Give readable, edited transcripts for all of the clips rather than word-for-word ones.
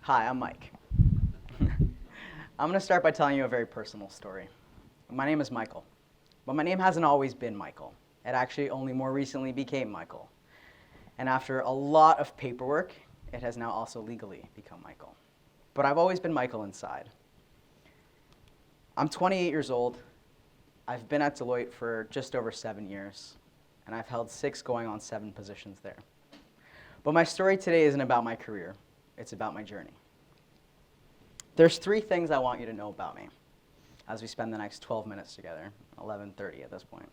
Hi, I'm Mike. I'm going to start by telling you a very personal story. My name is Michael, but my name hasn't always been Michael. It actually only more recently became Michael. And after a lot of paperwork, it has now also legally become Michael. But I've always been Michael inside. I'm 28 years old. I've been at Deloitte for just over 7 years, and I've held 6 going on 7 positions there. But my story today isn't about my career. It's about my journey. There's 3 things I want you to know about me as we spend the next 12 minutes together, 11:30 at this point.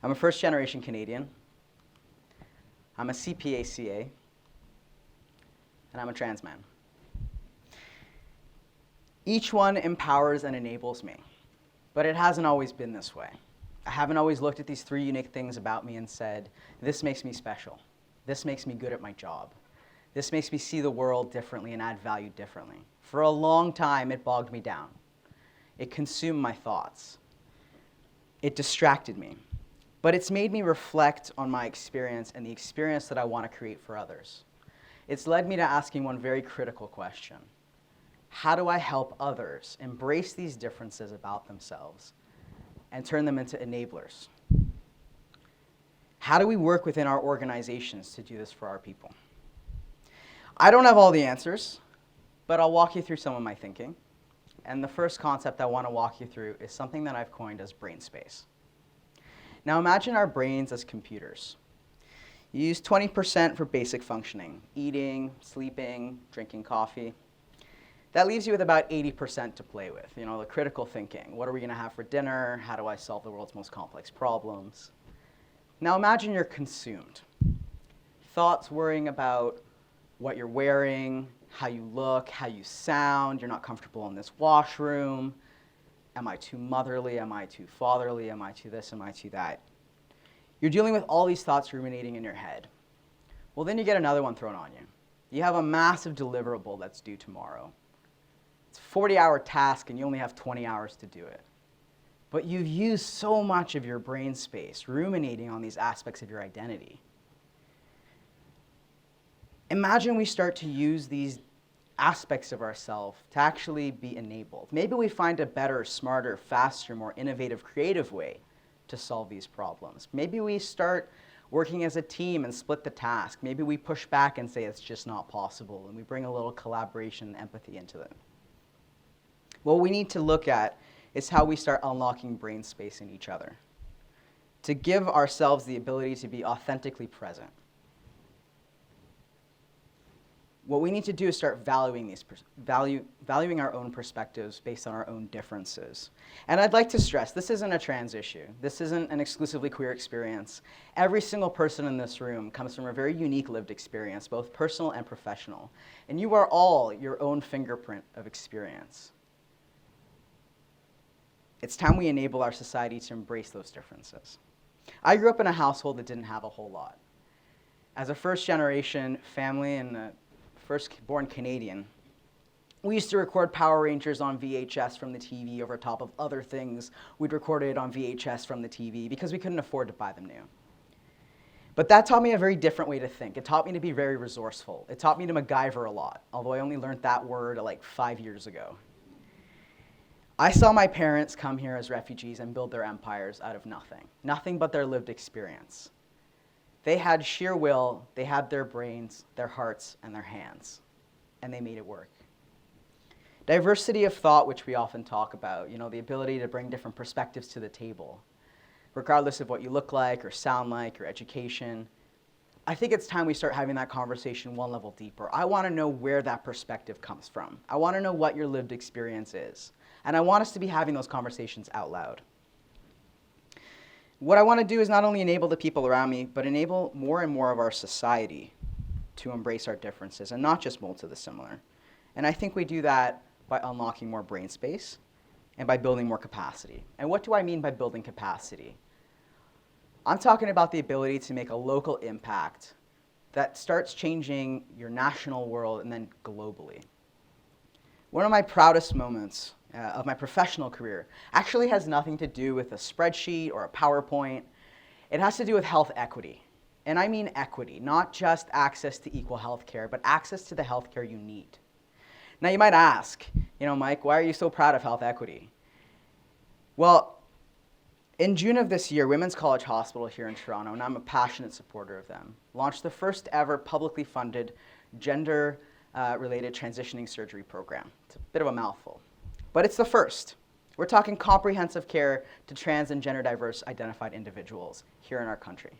I'm a first-generation Canadian. I'm a CPA/CA, and I'm a trans man. Each one empowers and enables me, but it hasn't always been this way. I haven't always looked at these 3 unique things about me and said, this makes me special. This makes me good at my job. This makes me see the world differently and add value differently. For a long time, it bogged me down. It consumed my thoughts. It distracted me. But it's made me reflect on my experience and the experience that I want to create for others. It's led me to asking one very critical question. How do I help others embrace these differences about themselves and turn them into enablers? How do we work within our organizations to do this for our people? I don't have all the answers, but I'll walk you through some of my thinking. And the first concept I want to walk you through is something that I've coined as brain space. Now imagine our brains as computers. You use 20% for basic functioning, eating, sleeping, drinking coffee. That leaves you with about 80% to play with, the critical thinking. What are we going to have for dinner? How do I solve the world's most complex problems? Now imagine you're consumed. Thoughts worrying about what you're wearing, how you look, how you sound. You're not comfortable in this washroom. Am I too motherly? Am I too fatherly? Am I too this? Am I too that? You're dealing with all these thoughts ruminating in your head. Well, then you get another one thrown on you. You have a massive deliverable that's due tomorrow. It's a 40-hour task, and you only have 20 hours to do it. But you've used so much of your brain space ruminating on these aspects of your identity. Imagine we start to use these aspects of ourselves to actually be enabled. Maybe we find a better, smarter, faster, more innovative, creative way to solve these problems. Maybe we start working as a team and split the task. Maybe we push back and say it's just not possible, and we bring a little collaboration and empathy into it. What we need to look at is how we start unlocking brain space in each other to give ourselves the ability to be authentically present. What we need to do is start valuing our own perspectives based on our own differences. And I'd like to stress, this isn't a trans issue. This isn't an exclusively queer experience. Every single person in this room comes from a very unique lived experience, both personal and professional. And you are all your own fingerprint of experience. It's time we enable our society to embrace those differences. I grew up in a household that didn't have a whole lot. As a first-generation family and a first-born Canadian, we used to record Power Rangers on VHS from the TV over top of other things we'd recorded on VHS from the TV because we couldn't afford to buy them new. But that taught me a very different way to think. It taught me to be very resourceful. It taught me to MacGyver a lot, although I only learned that word like 5 years ago. I saw my parents come here as refugees and build their empires out of nothing but their lived experience. They had sheer will, they had their brains, their hearts, and their hands, and they made it work. Diversity of thought, which we often talk about, the ability to bring different perspectives to the table, regardless of what you look like or sound like, your education. I think it's time we start having that conversation one level deeper. I want to know where that perspective comes from. I want to know what your lived experience is. And I want us to be having those conversations out loud. What I want to do is not only enable the people around me, but enable more and more of our society to embrace our differences and not just mold to the similar. And I think we do that by unlocking more brain space and by building more capacity. And what do I mean by building capacity? I'm talking about the ability to make a local impact that starts changing your national world and then globally. One of my proudest moments of my professional career actually has nothing to do with a spreadsheet or a PowerPoint. It has to do with health equity. And I mean equity, not just access to equal health care, but access to the health care you need. Now you might ask, Mike, why are you so proud of health equity? Well, in June of this year, Women's College Hospital here in Toronto, and I'm a passionate supporter of them, launched the first ever publicly funded gender-related transitioning surgery program. It's a bit of a mouthful, but it's the first. We're talking comprehensive care to trans and gender diverse identified individuals here in our country.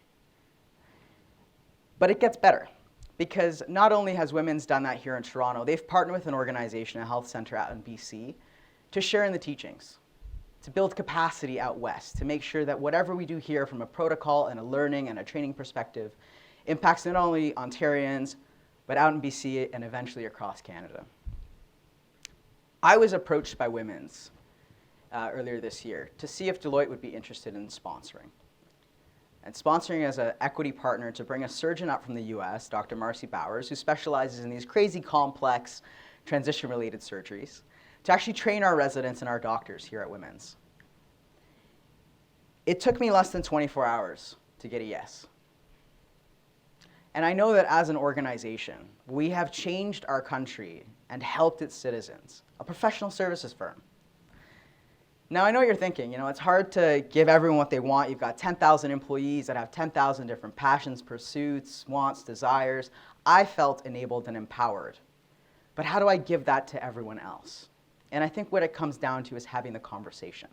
But it gets better, because not only has Women's done that here in Toronto, they've partnered with an organization, a health center out in BC, to share in the teachings, to build capacity out west, to make sure that whatever we do here from a protocol and a learning and a training perspective impacts not only Ontarians, but out in BC and eventually across Canada. I was approached by Women's earlier this year to see if Deloitte would be interested in sponsoring. And sponsoring as an equity partner to bring a surgeon up from the US, Dr. Marcy Bowers, who specializes in these crazy complex transition-related surgeries, to actually train our residents and our doctors here at Women's. It took me less than 24 hours to get a yes. And I know that as an organization, we have changed our country and helped its citizens, a professional services firm. Now, I know what you're thinking, it's hard to give everyone what they want. You've got 10,000 employees that have 10,000 different passions, pursuits, wants, desires. I felt enabled and empowered. But how do I give that to everyone else? And I think what it comes down to is having the conversation.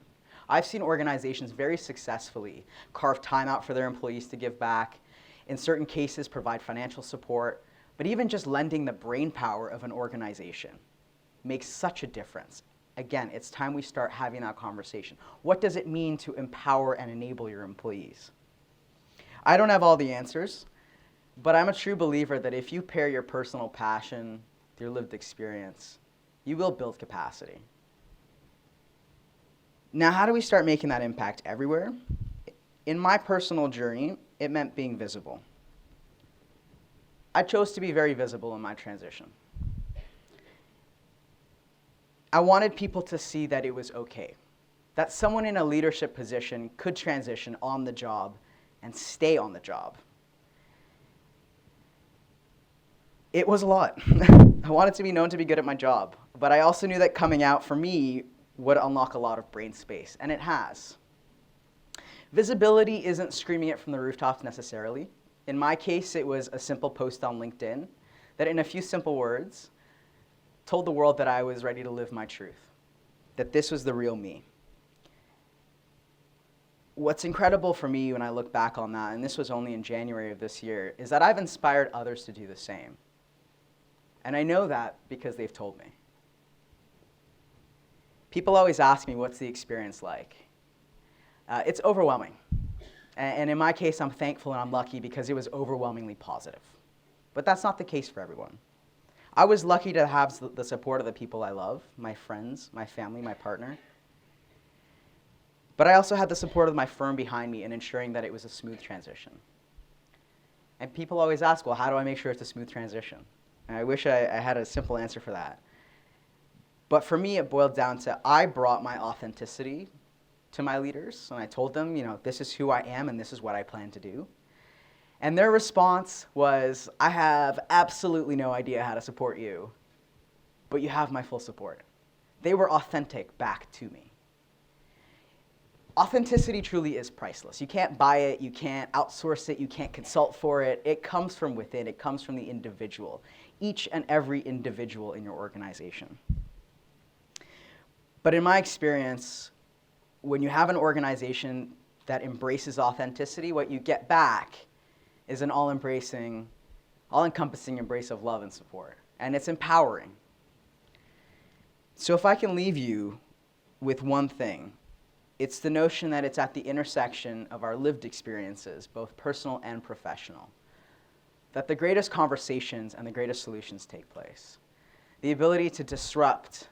I've seen organizations very successfully carve time out for their employees to give back, in certain cases provide financial support, but even just lending the brain power of an organization makes such a difference. Again, it's time we start having that conversation. What does it mean to empower and enable your employees? I don't have all the answers, but I'm a true believer that if you pair your personal passion, your lived experience, you will build capacity. Now, how do we start making that impact everywhere? In my personal journey, it meant being visible. I chose to be very visible in my transition. I wanted people to see that it was okay, that someone in a leadership position could transition on the job and stay on the job. It was a lot. I wanted to be known to be good at my job, but I also knew that coming out for me would unlock a lot of brain space, and it has. Visibility isn't screaming it from the rooftops necessarily. In my case, it was a simple post on LinkedIn that in a few simple words told the world that I was ready to live my truth, that this was the real me. What's incredible for me when I look back on that, and this was only in January of this year, is that I've inspired others to do the same. And I know that because they've told me. People always ask me, what's the experience like? It's overwhelming. And in my case, I'm thankful and I'm lucky because it was overwhelmingly positive. But that's not the case for everyone. I was lucky to have the support of the people I love, my friends, my family, my partner. But I also had the support of my firm behind me in ensuring that it was a smooth transition. And people always ask, well, how do I make sure it's a smooth transition? And I wish I had a simple answer for that. But for me, it boiled down to I brought my authenticity to my leaders, and I told them, this is who I am and this is what I plan to do. And their response was, I have absolutely no idea how to support you, but you have my full support. They were authentic back to me. Authenticity truly is priceless. You can't buy it, you can't outsource it, you can't consult for it. It comes from within, it comes from the individual, each and every individual in your organization. But in my experience, when you have an organization that embraces authenticity, what you get back is an all-encompassing embrace of love and support. And it's empowering. So if I can leave you with one thing, it's the notion that it's at the intersection of our lived experiences, both personal and professional, that the greatest conversations and the greatest solutions take place. The ability to disrupt,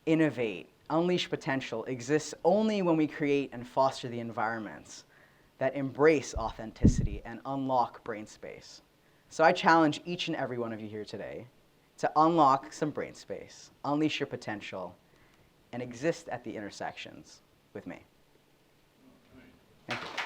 innovate, unleash potential exists only when we create and foster the environments that embrace authenticity and unlock brain space. So I challenge each and every one of you here today to unlock some brain space, unleash your potential, and exist at the intersections with me. Thank you.